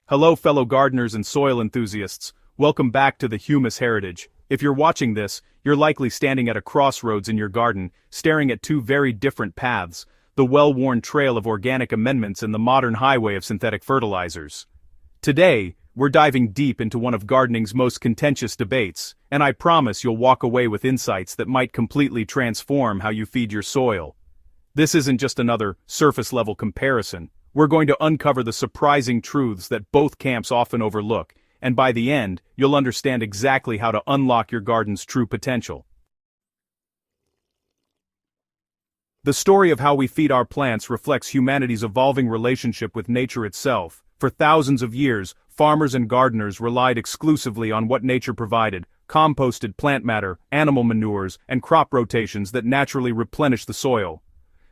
Hello fellow gardeners and soil enthusiasts, welcome back to the Humus Heritage. If you're watching this, you're likely standing at a crossroads in your garden, staring at two very different paths, the well-worn trail of organic amendments and the modern highway of synthetic fertilizers. Today, we're diving deep into one of gardening's most contentious debates, and I promise you'll walk away with insights that might completely transform how you feed your soil. This isn't just another surface-level comparison. We're going to uncover the surprising truths that both camps often overlook, and by the end, you'll understand exactly how to unlock your garden's true potential. The story of how we feed our plants reflects humanity's evolving relationship with nature itself. For thousands of years, farmers and gardeners relied exclusively on what nature provided: composted plant matter, animal manures, and crop rotations that naturally replenish the soil.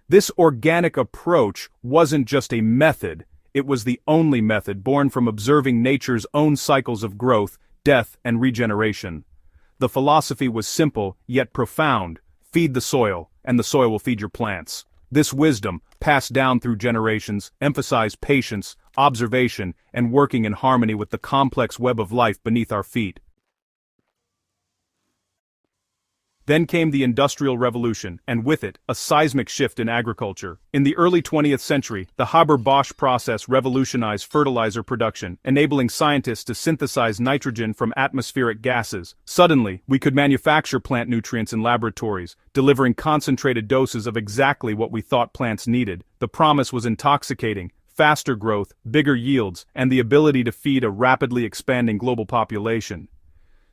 This organic approach wasn't just a method, it was the only method born from observing nature's own cycles of growth, death, and regeneration. The philosophy was simple, yet profound: feed the soil, and the soil will feed your plants. This wisdom, passed down through generations, emphasized patience, observation, and working in harmony with the complex web of life beneath our feet. Then came the Industrial Revolution, and with it, a seismic shift in agriculture. In the early 20th century, the Haber-Bosch process revolutionized fertilizer production, enabling scientists to synthesize nitrogen from atmospheric gases. Suddenly, we could manufacture plant nutrients in laboratories, delivering concentrated doses of exactly what we thought plants needed. The promise was intoxicating: faster growth, bigger yields, and the ability to feed a rapidly expanding global population.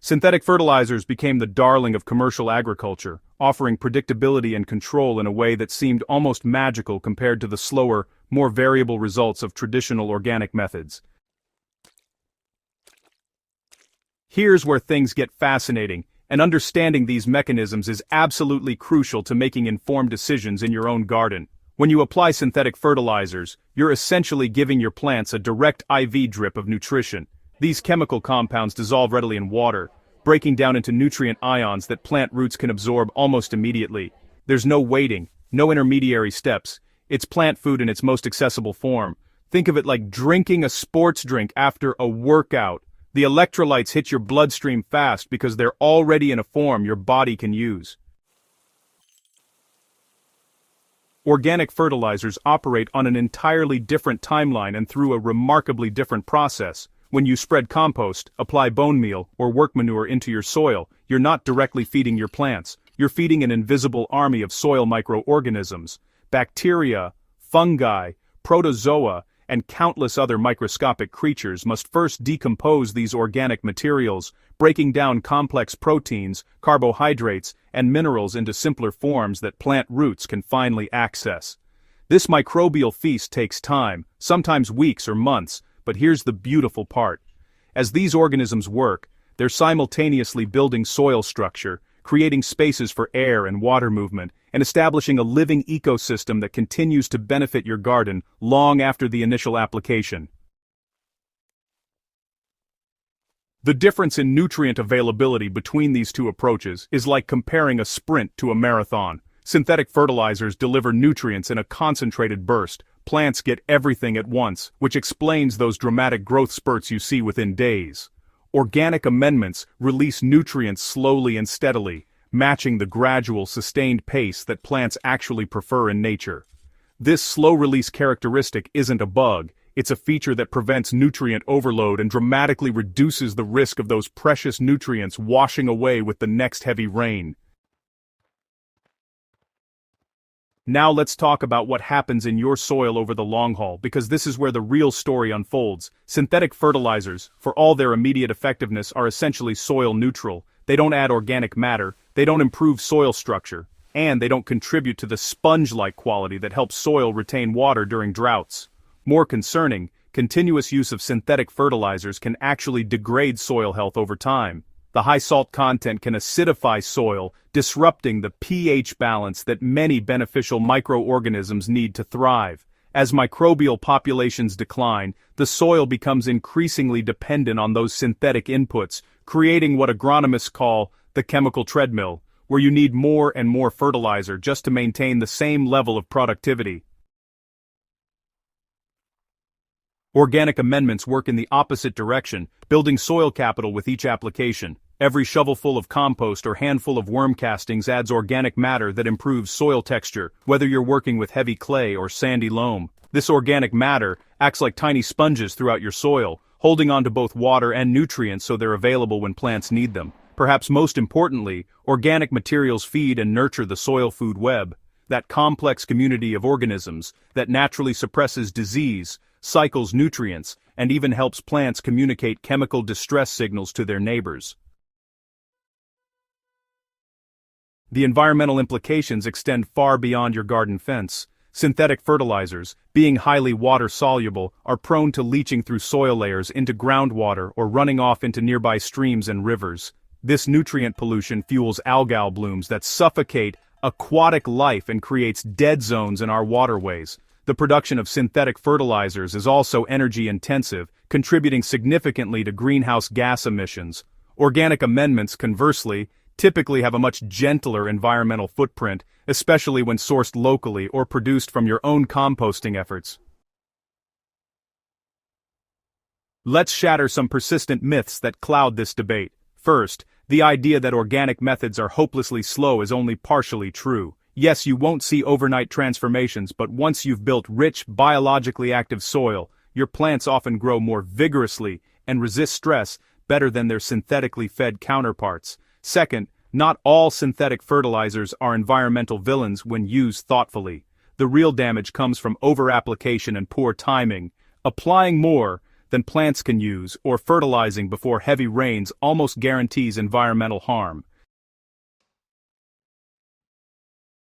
Synthetic fertilizers became the darling of commercial agriculture, offering predictability and control in a way that seemed almost magical compared to the slower, more variable results of traditional organic methods. Here's where things get fascinating, and understanding these mechanisms is absolutely crucial to making informed decisions in your own garden. When you apply synthetic fertilizers, you're essentially giving your plants a direct IV drip of nutrition. These chemical compounds dissolve readily in water, breaking down into nutrient ions that plant roots can absorb almost immediately. There's no waiting, no intermediary steps. It's plant food in its most accessible form. Think of it like drinking a sports drink after a workout. The electrolytes hit your bloodstream fast because they're already in a form your body can use. Organic fertilizers operate on an entirely different timeline and through a remarkably different process. When you spread compost, apply bone meal, or work manure into your soil, you're not directly feeding your plants. You're feeding an invisible army of soil microorganisms. Bacteria, fungi, protozoa, and countless other microscopic creatures must first decompose these organic materials, breaking down complex proteins, carbohydrates, and minerals into simpler forms that plant roots can finally access. This microbial feast takes time, sometimes weeks or months. But here's the beautiful part. As these organisms work, they're simultaneously building soil structure, creating spaces for air and water movement, and establishing a living ecosystem that continues to benefit your garden long after the initial application. The difference in nutrient availability between these two approaches is like comparing a sprint to a marathon. Synthetic fertilizers deliver nutrients in a concentrated burst. Plants get everything at once, which explains those dramatic growth spurts you see within days. Organic amendments release nutrients slowly and steadily, matching the gradual, sustained pace that plants actually prefer in nature. This slow-release characteristic isn't a bug, it's a feature that prevents nutrient overload and dramatically reduces the risk of those precious nutrients washing away with the next heavy rain. Now let's talk about what happens in your soil over the long haul, because this is where the real story unfolds. Synthetic fertilizers, for all their immediate effectiveness, are essentially soil neutral. They don't add organic matter, they don't improve soil structure, and they don't contribute to the sponge-like quality that helps soil retain water during droughts. More concerning, continuous use of synthetic fertilizers can actually degrade soil health over time. The high salt content can acidify soil, disrupting the pH balance that many beneficial microorganisms need to thrive. As microbial populations decline, the soil becomes increasingly dependent on those synthetic inputs, creating what agronomists call the chemical treadmill, where you need more and more fertilizer just to maintain the same level of productivity. Organic amendments work in the opposite direction, building soil capital with each application. Every shovelful of compost or handful of worm castings adds organic matter that improves soil texture, whether you're working with heavy clay or sandy loam. This organic matter acts like tiny sponges throughout your soil, holding on to both water and nutrients so they're available when plants need them. Perhaps most importantly, organic materials feed and nurture the soil food web, that complex community of organisms that naturally suppresses disease, cycles nutrients, and even helps plants communicate chemical distress signals to their neighbors. The environmental implications extend far beyond your garden fence. Synthetic fertilizers, being highly water-soluble, are prone to leaching through soil layers into groundwater or running off into nearby streams and rivers. This nutrient pollution fuels algal blooms that suffocate aquatic life and creates dead zones in our waterways. The production of synthetic fertilizers is also energy-intensive, contributing significantly to greenhouse gas emissions. Organic amendments, conversely, typically have a much gentler environmental footprint, especially when sourced locally or produced from your own composting efforts. Let's shatter some persistent myths that cloud this debate. First, the idea that organic methods are hopelessly slow is only partially true. Yes, you won't see overnight transformations, but once you've built rich, biologically active soil, your plants often grow more vigorously and resist stress better than their synthetically fed counterparts. Second, not all synthetic fertilizers are environmental villains when used thoughtfully. The real damage comes from over-application and poor timing. Applying more than plants can use or fertilizing before heavy rains almost guarantees environmental harm.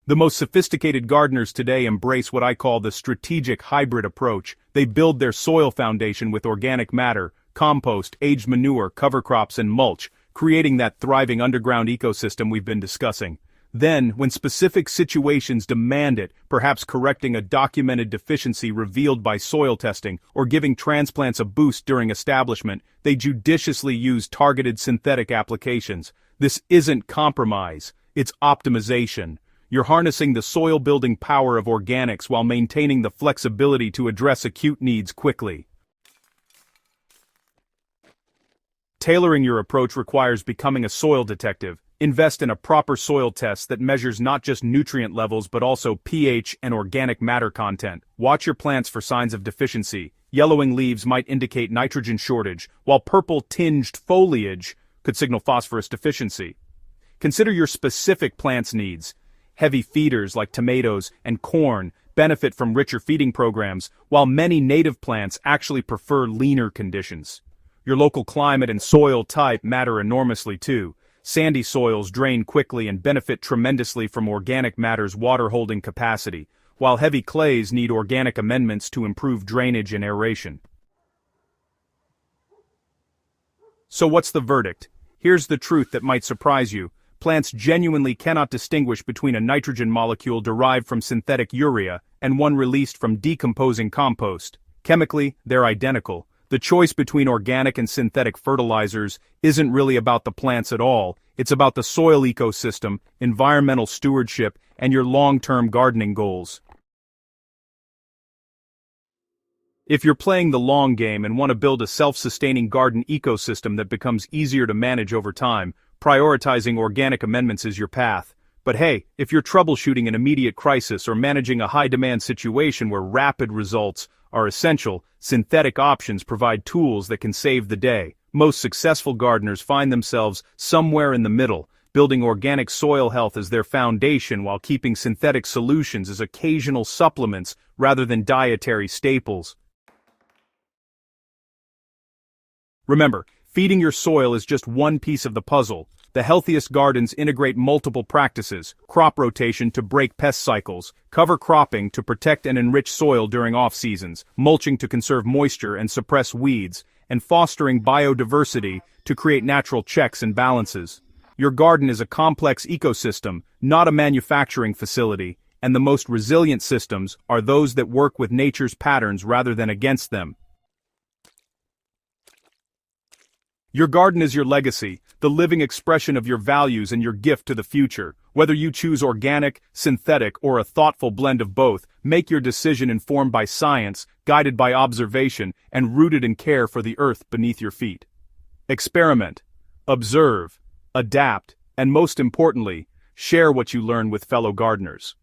The most sophisticated gardeners today embrace what I call the strategic hybrid approach. They build their soil foundation with organic matter, compost, aged manure, cover crops, and mulch, creating that thriving underground ecosystem we've been discussing. Then, when specific situations demand it, perhaps correcting a documented deficiency revealed by soil testing or giving transplants a boost during establishment, they judiciously use targeted synthetic applications. This isn't compromise, it's optimization. You're harnessing the soil-building power of organics while maintaining the flexibility to address acute needs quickly. Tailoring your approach requires becoming a soil detective. Invest in a proper soil test that measures not just nutrient levels but also pH and organic matter content. Watch your plants for signs of deficiency. Yellowing leaves might indicate nitrogen shortage, while purple-tinged foliage could signal phosphorus deficiency. Consider your specific plant's needs. Heavy feeders like tomatoes and corn benefit from richer feeding programs, while many native plants actually prefer leaner conditions. Your local climate and soil type matter enormously too. Sandy soils drain quickly and benefit tremendously from organic matter's water-holding capacity, while heavy clays need organic amendments to improve drainage and aeration. So what's the verdict? Here's the truth that might surprise you. Plants genuinely cannot distinguish between a nitrogen molecule derived from synthetic urea and one released from decomposing compost. Chemically, they're identical. The choice between organic and synthetic fertilizers isn't really about the plants at all. It's about the soil ecosystem, environmental stewardship, and your long-term gardening goals. If you're playing the long game and want to build a self-sustaining garden ecosystem that becomes easier to manage over time, prioritizing organic amendments is your path. But hey, if you're troubleshooting an immediate crisis or managing a high-demand situation where rapid results are essential, synthetic options provide tools that can save the day. Most successful gardeners find themselves somewhere in the middle, building organic soil health as their foundation while keeping synthetic solutions as occasional supplements rather than dietary staples. Remember, feeding your soil is just one piece of the puzzle. The healthiest gardens integrate multiple practices: crop rotation to break pest cycles, cover cropping to protect and enrich soil during off-seasons, mulching to conserve moisture and suppress weeds, and fostering biodiversity to create natural checks and balances. Your garden is a complex ecosystem, not a manufacturing facility, and the most resilient systems are those that work with nature's patterns rather than against them. Your garden is your legacy, the living expression of your values and your gift to the future. Whether you choose organic, synthetic, or a thoughtful blend of both, make your decision informed by science, guided by observation, and rooted in care for the earth beneath your feet. Experiment, observe, adapt, and most importantly, share what you learn with fellow gardeners.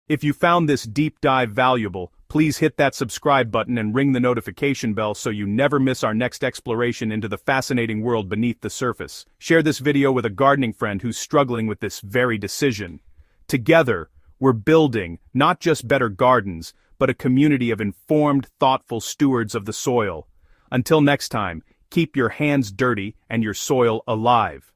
If you found this deep dive valuable, please hit that subscribe button and ring the notification bell so you never miss our next exploration into the fascinating world beneath the surface. Share this video with a gardening friend who's struggling with this very decision. Together, we're building not just better gardens, but a community of informed, thoughtful stewards of the soil. Until next time, keep your hands dirty and your soil alive.